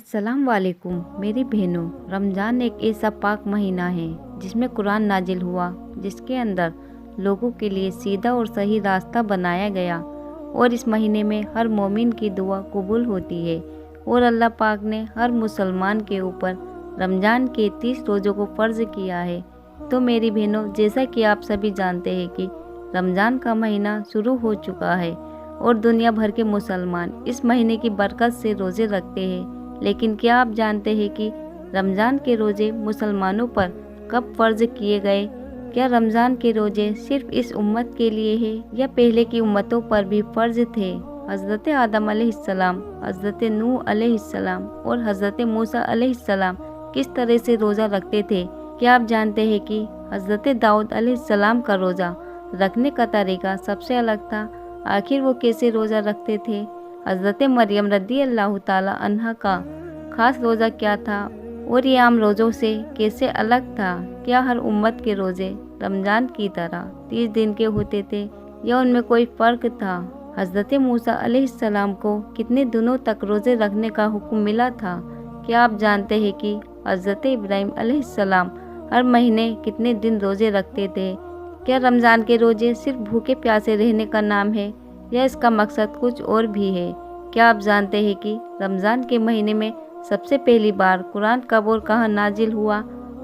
अस्सलाम वालेकुम मेरी बहनों। रमज़ान एक ऐसा पाक महीना है जिसमें कुरान नाजिल हुआ, जिसके अंदर लोगों के लिए सीधा और सही रास्ता बनाया गया। और इस महीने में हर मोमिन की दुआ कबूल होती है और अल्लाह पाक ने हर मुसलमान के ऊपर रमज़ान के 30 रोज़ों को फ़र्ज़ किया है। तो मेरी बहनों, जैसा कि आप सभी जानते हैं कि रमज़ान का महीना शुरू हो चुका है और दुनिया भर के मुसलमान इस महीने की बरकत से रोज़े रखते हैं। लेकिन क्या आप जानते हैं कि रमज़ान के रोज़े मुसलमानों पर कब फ़र्ज़ किए गए? क्या रमज़ान के रोज़े सिर्फ़ इस उम्मत के लिए है या पहले की उम्मतों पर भी फ़र्ज़ थे? हज़रत आदम अलैहिस्सलाम, हज़रत नूह अलैहिस्सलाम और हज़रत मूसा अलैहिस्सलाम किस तरह से रोज़ा रखते थे? क्या आप जानते हैं कि हज़रत दाऊद अलैहिस्सलाम का रोज़ा रखने का तरीका सबसे अलग था? आखिर वो कैसे रोज़ा रखते थे? हज़रत मरियम रज़ी अल्लाह ताला अन्हा का ख़ास रोज़ा क्या था और ये आम रोज़ों से कैसे अलग था? क्या हर उम्मत के रोज़े रमज़ान की तरह 30 दिन के होते थे या उनमें कोई फ़र्क था? हज़रत मूसा अलैहिस्सलाम को कितने दिनों तक रोज़े रखने का हुक्म मिला था? क्या आप जानते हैं कि हज़रत इब्राहीम अलैहिस्सलाम हर महीने कितने दिन रोज़े रखते थे? क्या रमज़ान के रोज़े सिर्फ भूखे प्यासे रहने का नाम है या इसका मकसद कुछ और भी है? क्या आप जानते हैं कि रमज़ान के महीने में सबसे पहली बार कुरान कब और कहाँ नाजिल हुआ?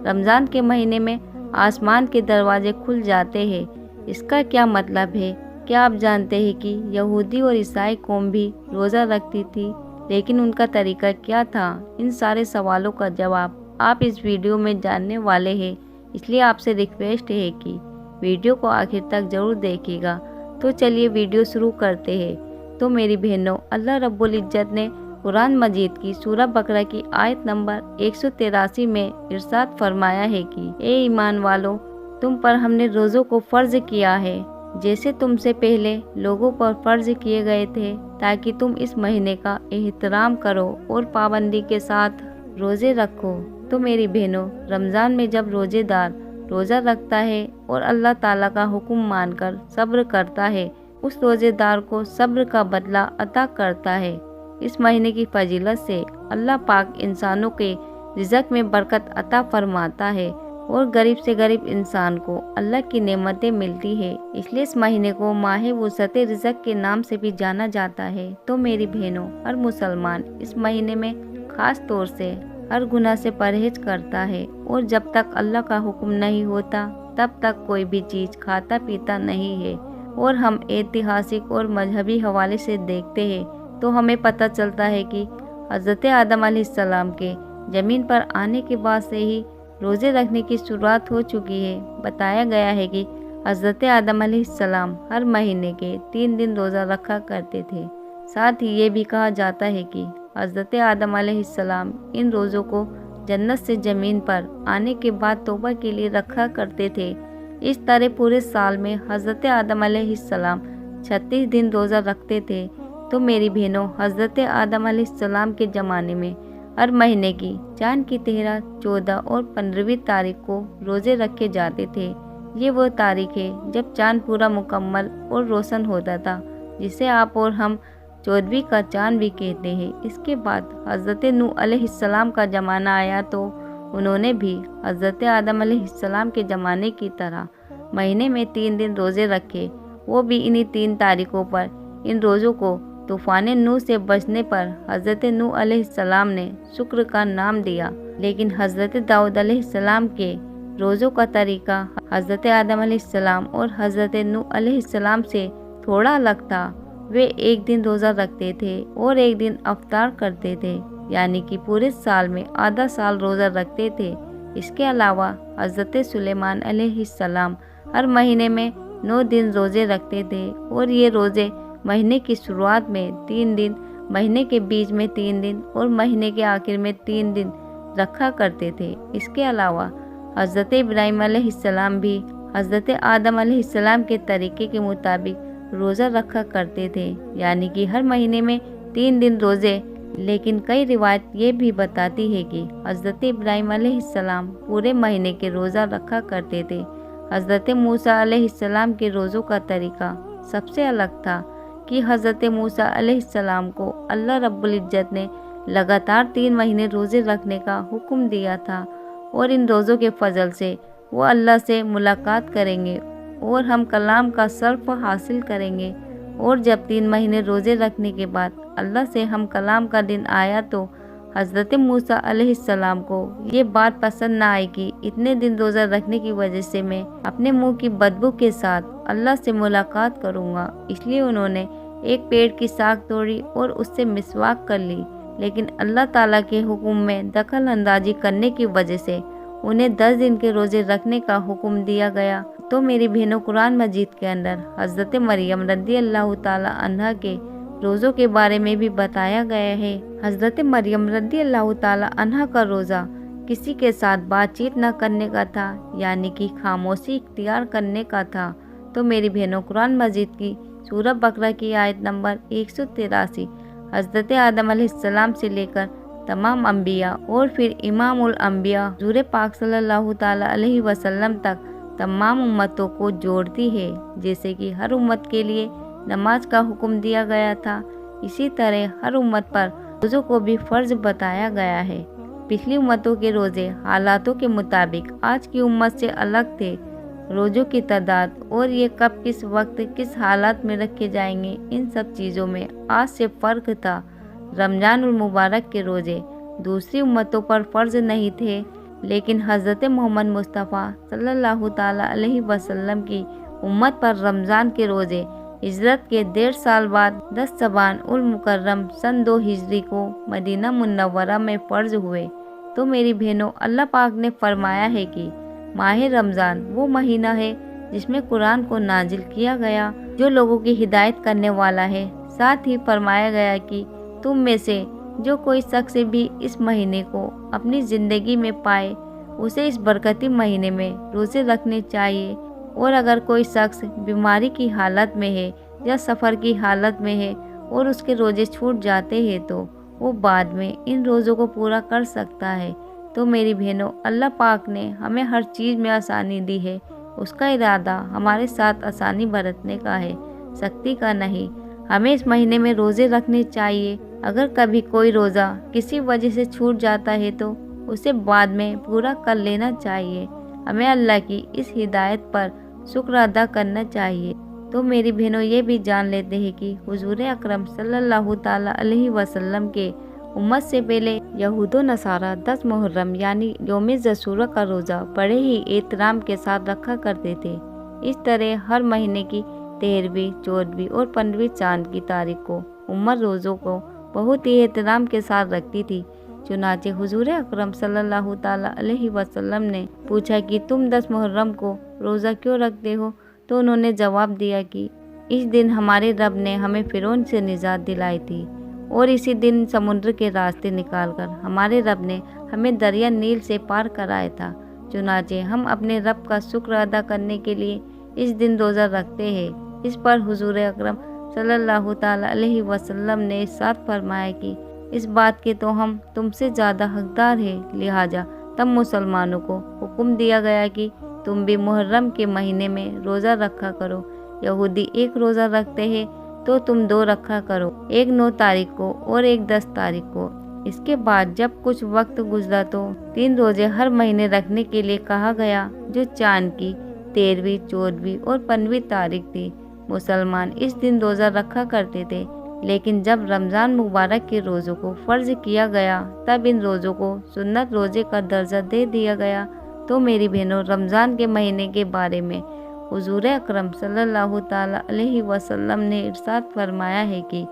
रमज़ान के महीने में आसमान के दरवाजे खुल जाते हैं, इसका क्या मतलब है? क्या आप जानते हैं कि यहूदी और ईसाई कौम भी रोज़ा रखती थी, लेकिन उनका तरीका क्या था? इन सारे सवालों का जवाब आप इस वीडियो में जानने वाले हैं, इसलिए आपसे रिक्वेस्ट है कि वीडियो को आखिर तक ज़रूर देखिएगा। तो चलिए वीडियो शुरू करते हैं। तो मेरी बहनों, अल्लाह रब्बुल इज़्ज़त ने कुरान मजीद की सूरह बकरा की आयत नंबर 183 में इरशाद फरमाया है कि ए ईमान वालों, तुम पर हमने रोज़ों को फ़र्ज़ किया है जैसे तुमसे पहले लोगों पर फ़र्ज़ किए गए थे, ताकि तुम इस महीने का एहतराम करो और पाबंदी के साथ रोज़े रखो। तो मेरी बहनों, रमज़ान में जब रोज़ेदार रोज़ा रखता है और अल्लाह ताला का हुक्म मानकर सब्र करता है, उस रोज़ेदार को सब्र का बदला अता करता है। इस महीने की फजीलत से अल्लाह पाक इंसानों के रिज़्क़ में बरकत अता फरमाता है और गरीब से गरीब इंसान को अल्लाह की नेमतें मिलती है। इसलिए इस महीने को माह वुसअत रिज़्क़ के नाम से भी जाना जाता है। तो मेरी बहनों, हर मुसलमान इस महीने में ख़ास तौर से हर गुनाह से परहेज करता है और जब तक अल्लाह का हुक्म नहीं होता तब तक कोई भी चीज़ खाता पीता नहीं है। और हम ऐतिहासिक और मजहबी हवाले से देखते हैं तो हमें पता चलता है कि हज़रत आदम अलैहिस्सलाम के ज़मीन पर आने के बाद से ही रोज़े रखने की शुरुआत हो चुकी है। बताया गया है कि हज़रत आदम अलैहिस्सलाम हर महीने के 3 दिन रोज़ा रखा करते थे। साथ ही ये भी कहा जाता है कि हज़रत आदम अलैहिस्सलाम इन रोज़ों को जन्नत से ज़मीन पर आने के बाद तौबा के लिए रखा करते थे। इस तरह पूरे साल में हज़रत आदम अलैहिस्सलाम 36 दिन रोज़ा रखते थे। तो मेरी बहनों, हज़रत आदम अलैहिस्सलाम के ज़माने में हर महीने की चाँद की 13, 14 और 15वीं तारीख को रोज़े रखे जाते थे। ये वो तारीख है जब चाँद पूरा मुकम्मल और रोशन होता था, जिसे आप और हम 14वीं का चाँद भी कहते हैं। इसके बाद हज़रत नूह अलैहिस्सलाम का ज़माना आया तो उन्होंने भी हज़रत आदम अलैहिस्सलाम के ज़माने की तरह महीने में 3 दिन रोज़े रखे। वो भी इन्हीं 3 तारीखों पर। इन रोज़ों को तूफ़ान नूह से बचने पर हज़रत नूह अलैहिस्सलाम ने शुक्र का नाम दिया। लेकिन हज़रत दाऊद अलैहिस्सलाम के रोज़ों का तरीका हज़रत आदम अलैहिस्सलाम और हज़रत नूह अलैहिस्सलाम से थोड़ा अलग था। वे एक दिन रोज़ा रखते थे और एक दिन अफ्तार करते थे, यानी कि पूरे साल में आधा साल रोज़ा रखते थे। इसके अलावा हज़रत सुलेमान अलैहिस्सलाम हर महीने में 9 दिन रोज़े रखते थे और ये रोज़े महीने की शुरुआत में 3 दिन, महीने के बीच में 3 दिन और महीने के आखिर में 3 दिन रखा करते थे। इसके अलावा हज़रत इब्राहीम अलैहिस्सलाम भी हज़रत आदम अलैहिस्सलाम के तरीके के मुताबिक रोज़ा रखा करते थे, यानी कि हर महीने में 3 दिन रोज़े। लेकिन कई रिवायत ये भी बताती है कि हज़रत इब्राहीम अलैहिस्सलाम पूरे महीने के रोज़ा रखा करते थे। हज़रत मूसा अलैहिस्सलाम के रोज़ों का तरीका सबसे अलग था कि हज़रत मूसा अलैहिस्सलाम को अल्लाह रब्बुल इज़्ज़त ने लगातार 3 महीने रोज़े रखने का हुक्म दिया था और इन रोज़ों के फजल से वो अल्लाह से मुलाकात करेंगे और हम कलाम का सर्फ हासिल करेंगे। और जब 3 महीने रोज़े रखने के बाद अल्लाह से हम कलाम का दिन आया तो हज़रत मूसा अलैहिस्सलाम को ये बात पसंद ना आई कि इतने दिन रोज़ा रखने की वजह से मैं अपने मुंह की बदबू के साथ अल्लाह से मुलाकात करूँगा। इसलिए उन्होंने एक पेड़ की साख तोड़ी और उससे मिसवाक कर ली, लेकिन अल्लाह ताला के हुक्म में दखल अंदाजी करने की वजह से उन्हें 10 दिन के रोज़े रखने का हुक्म दिया गया। तो मेरी बहनों, कुरान मजीद के अंदर हज़रत मरियम रज़ी अल्लाह ताला अन्हा के रोज़ों के बारे में भी बताया गया है। हज़रत मरियम रज़ी अल्लाह ताला अन्हा का रोज़ा किसी के साथ बातचीत न करने का था, यानी कि खामोशी इख्तियार करने का था। तो मेरी बहनों, कुरान मजीद की सूरह बकरा की आयत नंबर 183 हज़रत आदम अलैहिस्सलाम से लेकर तमाम अंबिया और फिर इमामुल अंबिया हुज़ूर पाक सल्लल्लाहु ताला अलैहि वसल्लम तक तमाम उम्मतों को जोड़ती है। जैसे कि हर उम्मत के लिए नमाज का हुक्म दिया गया था, इसी तरह हर उम्मत पर रोज़ों को भी फ़र्ज बताया गया है। पिछली उम्मतों के रोज़े हालातों के मुताबिक आज की उम्मत से अलग थे। रोज़ों की तादाद और ये कब किस वक्त किस हालात में रखे जाएंगे, इन सब चीज़ों में आज से फ़र्क था। रमज़ानुल मुबारक के रोज़े दूसरी उम्मतों पर फ़र्ज नहीं थे, लेकिन हज़रत मोहम्मद मुस्तफ़ा सल्लल्लाहु ताला अलैहि वसल्लम की उम्मत पर रमज़ान के रोज़े हिजरत के 1.5 साल बाद 10 शबान उल मुकर्रम सन 2 हिजरी को मदीना मुन्नव्वरा में फ़र्ज हुए। तो मेरी बहनों, अल्लाह पाक ने फरमाया है कि माह रमज़ान वो महीना है जिसमें कुरान को नाजिल किया गया, जो लोगों की हिदायत करने वाला है। साथ ही फरमाया गया कि तुम में से जो कोई शख्स भी इस महीने को अपनी ज़िंदगी में पाए, उसे इस बरकती महीने में रोज़े रखने चाहिए। और अगर कोई शख्स बीमारी की हालत में है या सफ़र की हालत में है और उसके रोज़े छूट जाते हैं तो वो बाद में इन रोज़ों को पूरा कर सकता है। तो मेरी बहनों, अल्लाह पाक ने हमें हर चीज़ में आसानी दी है। उसका इरादा हमारे साथ आसानी बरतने का है, सख्ती का नहीं। हमें इस महीने में रोज़े रखने चाहिए। अगर कभी कोई रोज़ा किसी वजह से छूट जाता है तो उसे बाद में पूरा कर लेना चाहिए। हमें अल्लाह की इस हिदायत पर शुक्र अदा करना चाहिए। तो मेरी बहनों, ये भी जान लेते हैं कि हुजूर अकरम सल्लल्लाहु ताला अलैहि वसल्लम के उम्मत से पहले यहूदो नसारा 10 मुहर्रम यानी यौम ज़शूरा का रोज़ा बड़े ही एहतराम के साथ रखा करते थे। इस तरह हर महीने की 13वीं, 14वीं और 15वीं चांद की तारीख को उम्मत रोज़ों को बहुत ही एहतराम के साथ रखती थी। चुनाचे हुजूर अकरम सल्लल्लाहु ताला अलैहि वसल्लम ने पूछा कि तुम 10 मुहर्रम को रोज़ा क्यों रखते हो? तो उन्होंने जवाब दिया कि इस दिन हमारे रब ने हमें फ़िरौन से निजात दिलाई थी और इसी दिन समुद्र के रास्ते निकालकर हमारे रब ने हमें दरिया नील से पार कराया था। चुनाचे हम अपने रब का शुक्र अदा करने के लिए इस दिन रोज़ा रखते हैं। इस पर हुजूर अकरम सल्लल्लाहु ताला अलैहि वसल्लम ने इरशाद फरमाया कि इस बात के तो हम तुमसे ज़्यादा हकदार हैं। लिहाजा तब मुसलमानों को हुक्म दिया गया कि तुम भी मुहर्रम के महीने में रोज़ा रखा करो। यहूदी एक रोज़ा रखते हैं तो तुम 2 रखा करो, एक 9 तारीख को और एक 10 तारीख को। इसके बाद जब कुछ वक्त गुजरा तो 3 रोज़े हर महीने रखने के लिए कहा गया, जो चांद की 13वीं, 14वीं और 15वीं तारीख थी। मुसलमान इस दिन रोज़ा रखा करते थे, लेकिन जब रमज़ान मुबारक के रोज़ों को फ़र्ज किया गया तब इन रोज़ों को सुन्नत रोज़े का दर्जा दे दिया गया। तो मेरी बहनों, रमज़ान के महीने के बारे में हुजूर अकरम सल्लल्लाहु ताला अलैहि वसल्लम ने इरशाद फरमाया है कि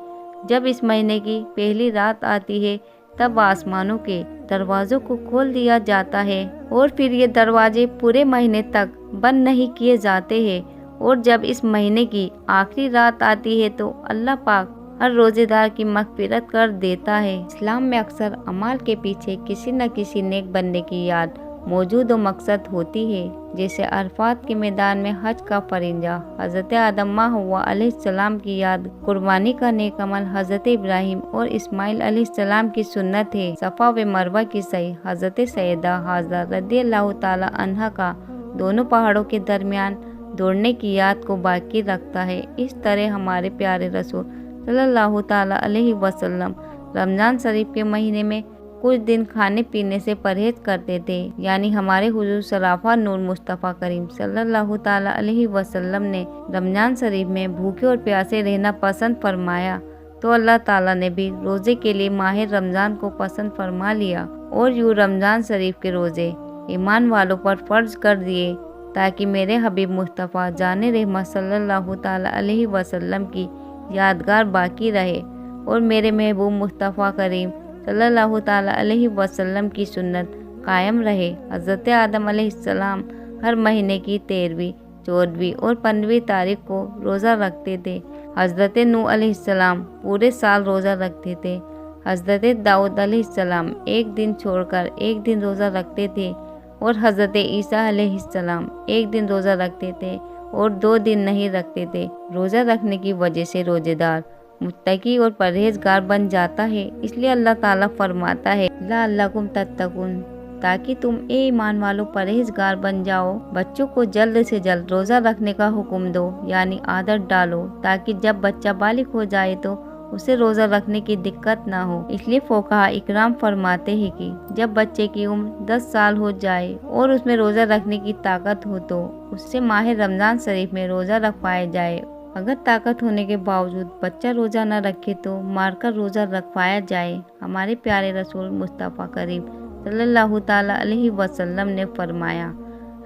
जब इस महीने की पहली रात आती है तब आसमानों के दरवाज़ों को खोल दिया जाता है और फिर ये दरवाजे पूरे महीने तक बंद नहीं किए जाते हैं। और जब इस महीने की आखिरी रात आती है तो अल्लाह पाक हर रोज़ेदार की मग़फ़िरत कर देता है। इस्लाम में अक्सर अमाल के पीछे किसी न किसी नेक बंदे की याद मौजूद और मकसद होती है। जैसे अरफात के मैदान में हज का परिंदा हज़रत आदम माँ हव्वा अलैहिस्सलाम की याद, कुर्बानी का नेक अमल हज़रत इब्राहिम और इस्माइल अलैहिस्सलाम की सुन्नत है। सफ़ा व मरवा की सही हज़रत सैयदा हाजरा रज़ियल्लाहु ताला अन्हा का दोनों पहाड़ों के दरमियान दौड़ने की याद को बाकी रखता है। इस तरह हमारे प्यारे रसूल सल्लल्लाहु ताला अलैहि वसल्लम रमज़ान शरीफ के महीने में कुछ दिन खाने पीने से परहेज करते थे। यानी हमारे हुजूर सराफा नूर मुस्तफ़ा करीम सल्लल्लाहु ताला अलैहि वसल्लम ने रमज़ान शरीफ में भूखे और प्यासे रहना पसंद फरमाया, तो अल्लाह ताला ने भी रोज़े के लिए माह रमज़ान को पसंद फरमा लिया और यूँ रमज़ान शरीफ के रोज़े ईमान वालों पर फ़र्ज कर दिए, ताकि मेरे हबीब मुस्तफ़ा जाने रहमत सल्लल्लाहु ताला अलैहि वसल्लम की यादगार बाकी रहे और मेरे महबूब मुस्तफ़ा करीम सल्लल्लाहु ताला अलैहि वसल्लम की सुन्नत कायम रहे। हज़रत आदम अलैहिस्सलाम हर महीने की 13वीं, 14वीं और 15वीं तारीख को रोज़ा रखते थे। हज़रत नूह अलैहिस्सलाम पूरे साल रोज़ा रखते थे। हज़रत दाऊद अलैहिस्सलाम एक दिन छोड़कर एक दिन रोज़ा रखते थे और हज़रत ईसा अलैहिस्सलाम एक दिन रोज़ा रखते थे और 2 दिन नहीं रखते थे। रोज़ा रखने की वजह से रोज़ेदार मुत्तकी और परहेजगार बन जाता है। इसलिए अल्लाह ताला फरमाता है लअल्लकुम तत्तकुन, ताकि तुम ए ईमान वालों परहेजगार बन जाओ। बच्चों को जल्द से जल्द रोज़ा रखने का हुक्म दो, यानी आदत डालो, ताकि जब बच्चा बालिग हो जाए तो उसे रोज़ा रखने की दिक्कत ना हो। इसलिए फ़ुक़हा इकराम फरमाते हैं कि जब बच्चे की उम्र 10 साल हो जाए और उसमें रोज़ा रखने की ताकत हो तो उससे माह रमज़ान शरीफ में रोज़ा रखवाया जाए। अगर ताकत होने के बावजूद बच्चा रोज़ा न रखे तो मारकर रोज़ा रखवाया जाए। हमारे प्यारे रसूल मुस्तफ़ा करीम सल्लल्लाहु ताला अलैहि वसल्लम ने फरमाया,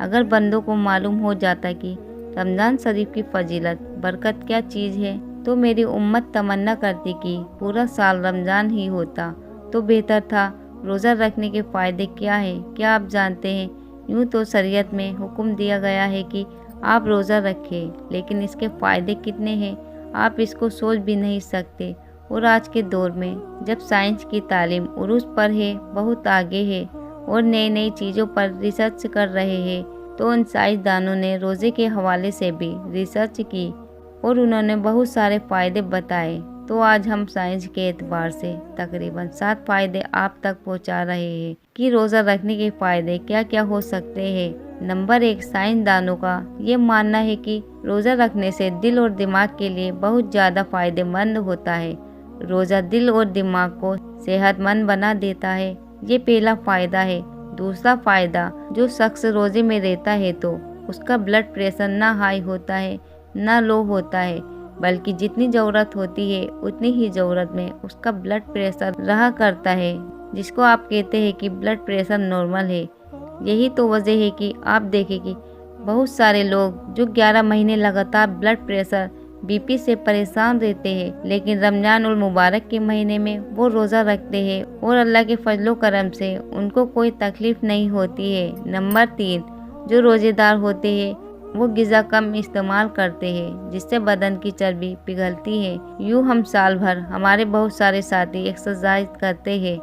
अगर बंदों को मालूम हो जाता कि रमज़ान शरीफ की फजीलत बरकत क्या चीज़ है, तो मेरी उम्मत तमन्ना करती कि पूरा साल रमज़ान ही होता तो बेहतर था। रोज़ा रखने के फ़ायदे क्या हैं, क्या आप जानते हैं? यूँ तो शरीयत में हुक्म दिया गया है कि आप रोज़ा रखें, लेकिन इसके फ़ायदे कितने हैं आप इसको सोच भी नहीं सकते। और आज के दौर में जब साइंस की तालीम उरूज पर है, बहुत आगे है और नई नई चीज़ों पर रिसर्च कर रहे हैं, तो उन साइंसदानों ने रोज़े के हवाले से भी रिसर्च की और उन्होंने बहुत सारे फ़ायदे बताए। तो आज हम साइंस के एतबार से तकरीबन 7 फ़ायदे आप तक पहुंचा रहे हैं कि रोज़ा रखने के फ़ायदे क्या क्या हो सकते हैं। नंबर 1, साइंसदानों का ये मानना है कि रोज़ा रखने से दिल और दिमाग के लिए बहुत ज़्यादा फ़ायदेमंद होता है। रोज़ा दिल और दिमाग को सेहतमंद बना देता है, ये पहला फ़ायदा है। दूसरा फ़ायदा, जो शख्स रोज़े में रहता है तो उसका ब्लड प्रेशर ना हाई होता है ना लो होता है, बल्कि जितनी ज़रूरत होती है उतनी ही ज़रूरत में उसका ब्लड प्रेशर रहा करता है, जिसको आप कहते हैं कि ब्लड प्रेशर नॉर्मल है। यही तो वजह है कि आप देखें कि बहुत सारे लोग जो 11 महीने लगातार ब्लड प्रेशर बीपी से परेशान रहते हैं, लेकिन रमज़ान उल मुबारक के महीने में वो रोज़ा रखते हैं और अल्लाह के फजलो करम से उनको कोई तकलीफ़ नहीं होती है। नंबर 3, जो रोज़ेदार होते हैं वो ग़िज़ा कम इस्तेमाल करते हैं, जिससे बदन की चर्बी पिघलती है। यूँ हम साल भर हमारे बहुत सारे साथी एक्सरसाइज करते हैं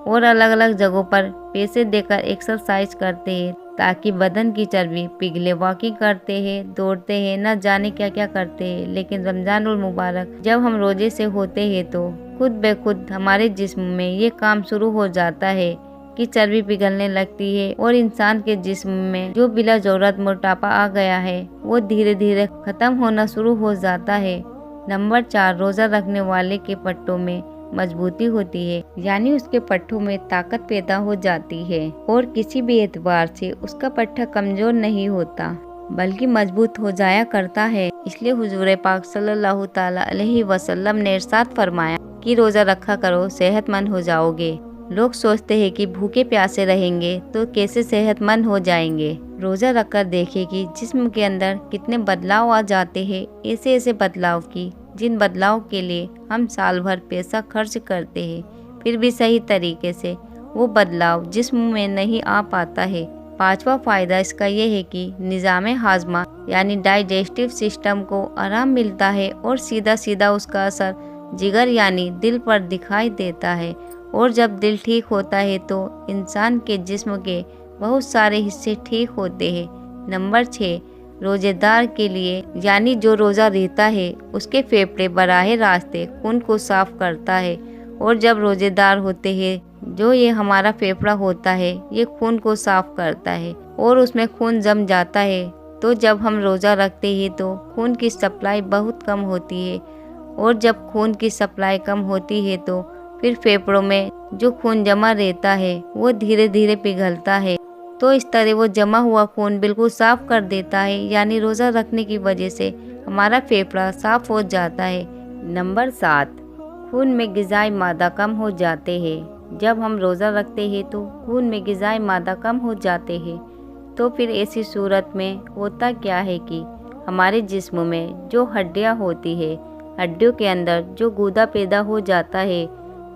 और अलग अलग जगहों पर पैसे देकर एक्सरसाइज करते हैं ताकि बदन की चर्बी पिघले। वॉकिंग करते हैं, दौड़ते हैं, न जाने क्या क्या करते हैं, लेकिन रमज़ान उल मुबारक जब हम रोज़े से होते हैं तो खुद ब खुद हमारे जिस्म में ये काम शुरू हो जाता है कि चर्बी पिघलने लगती है और इंसान के जिस्म में जो बिला ज़रूरत मोटापा आ गया है वो धीरे धीरे ख़त्म होना शुरू हो जाता है। नंबर 4, रोज़ा रखने वाले के पट्टों में मजबूती होती है, यानी उसके पट्टों में ताकत पैदा हो जाती है और किसी भी एतबार से उसका पट्टा कमज़ोर नहीं होता बल्कि मजबूत हो जाया करता है। इसलिए हुजूर पाक सल्लल्लाहु ताला अलैहि वसल्लम ने इरशाद फरमाया कि रोज़ा रखा करो, सेहतमंद हो जाओगे। लोग सोचते हैं कि भूखे प्यासे रहेंगे तो कैसे सेहतमंद हो जाएंगे। रोज़ा रखकर देखें कि जिस्म के अंदर कितने बदलाव आ जाते हैं, ऐसे ऐसे बदलाव की जिन बदलाव के लिए हम साल भर पैसा खर्च करते हैं, फिर भी सही तरीके से वो बदलाव जिस्म में नहीं आ पाता है। 5वां फ़ायदा इसका ये है कि निज़ाम हाजमा यानी डाइजेस्टिव सिस्टम को आराम मिलता है और सीधा सीधा उसका असर जिगर यानी दिल पर दिखाई देता है। और जब दिल ठीक होता है तो इंसान के जिस्म के बहुत सारे हिस्से ठीक होते हैं। नंबर 6, रोज़ेदार के लिए यानी जो रोज़ा रहता है उसके फेफड़े बराह रास्ते खून को साफ़ करता है। और जब रोज़ेदार होते हैं जो ये हमारा फेफड़ा होता है ये खून को साफ़ करता है और उसमें खून जम जाता है। तो जब हम रोज़ा रखते हैं तो खून की सप्लाई बहुत कम होती है और जब खून की सप्लाई कम होती है तो फिर फेफड़ों में जो खून जमा रहता है वो धीरे धीरे पिघलता है। तो इस तरह वो जमा हुआ खून बिल्कुल साफ कर देता है, यानी रोज़ा रखने की वजह से हमारा फेफड़ा साफ हो जाता है। नंबर 7, खून में ग़िज़ाई मादा कम हो जाते हैं। जब हम रोज़ा रखते हैं तो खून में ग़िज़ाई मादा कम हो जाते हैं। तो फिर ऐसी सूरत में होता क्या है कि हमारे जिस्म में जो हड्डियाँ होती है, हड्डियों के अंदर जो गूदा पैदा हो जाता है,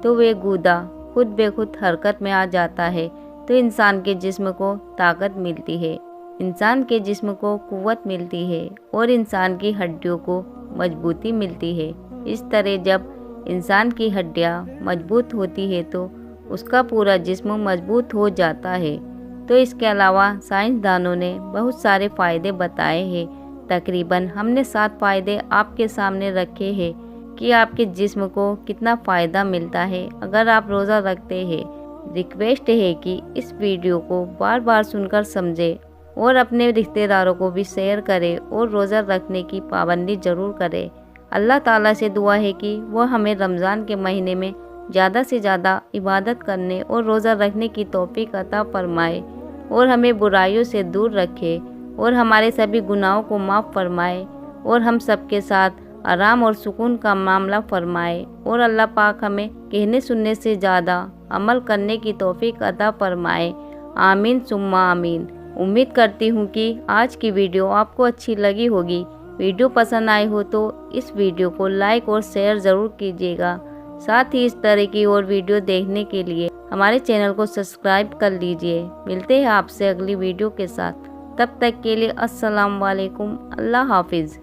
तो वे गूदा खुद बेखुद हरकत में आ जाता है। तो इंसान के जिस्म को ताकत मिलती है, इंसान के जिस्म को क़ुव्वत मिलती है और इंसान की हड्डियों को मजबूती मिलती है। इस तरह जब इंसान की हड्डियाँ मजबूत होती है तो उसका पूरा जिस्म मजबूत हो जाता है। तो इसके अलावा साइंसदानों ने बहुत सारे फ़ायदे बताए हैं। तकरीबन हमने 7 फ़ायदे आपके सामने रखे हैं कि आपके जिस्म को कितना फ़ायदा मिलता है अगर आप रोज़ा रखते हैं। रिक्वेस्ट है कि इस वीडियो को बार बार सुनकर समझें और अपने रिश्तेदारों को भी शेयर करें और रोज़ा रखने की पाबंदी ज़रूर करें। अल्लाह ताला से दुआ है कि वह हमें रमज़ान के महीने में ज़्यादा से ज़्यादा इबादत करने और रोज़ा रखने की तौफीक अता फरमाए और हमें बुराइयों से दूर रखे और हमारे सभी गुनाहों को माफ़ फरमाए और हम सबके साथ आराम और सुकून का मामला फरमाए और अल्लाह पाक हमें कहने सुनने से ज़्यादा अमल करने की तौफीक अता फरमाए। आमीन सुम्मा आमीन। उम्मीद करती हूँ कि आज की वीडियो आपको अच्छी लगी होगी। वीडियो पसंद आए हो तो इस वीडियो को लाइक और शेयर ज़रूर कीजिएगा। साथ ही इस तरह की और वीडियो देखने के लिए हमारे चैनल को सब्सक्राइब कर लीजिए। मिलते हैं आपसे अगली वीडियो के साथ। तब तक के लिए अस्सलाम वालेकुम। अल्लाह हाफिज़।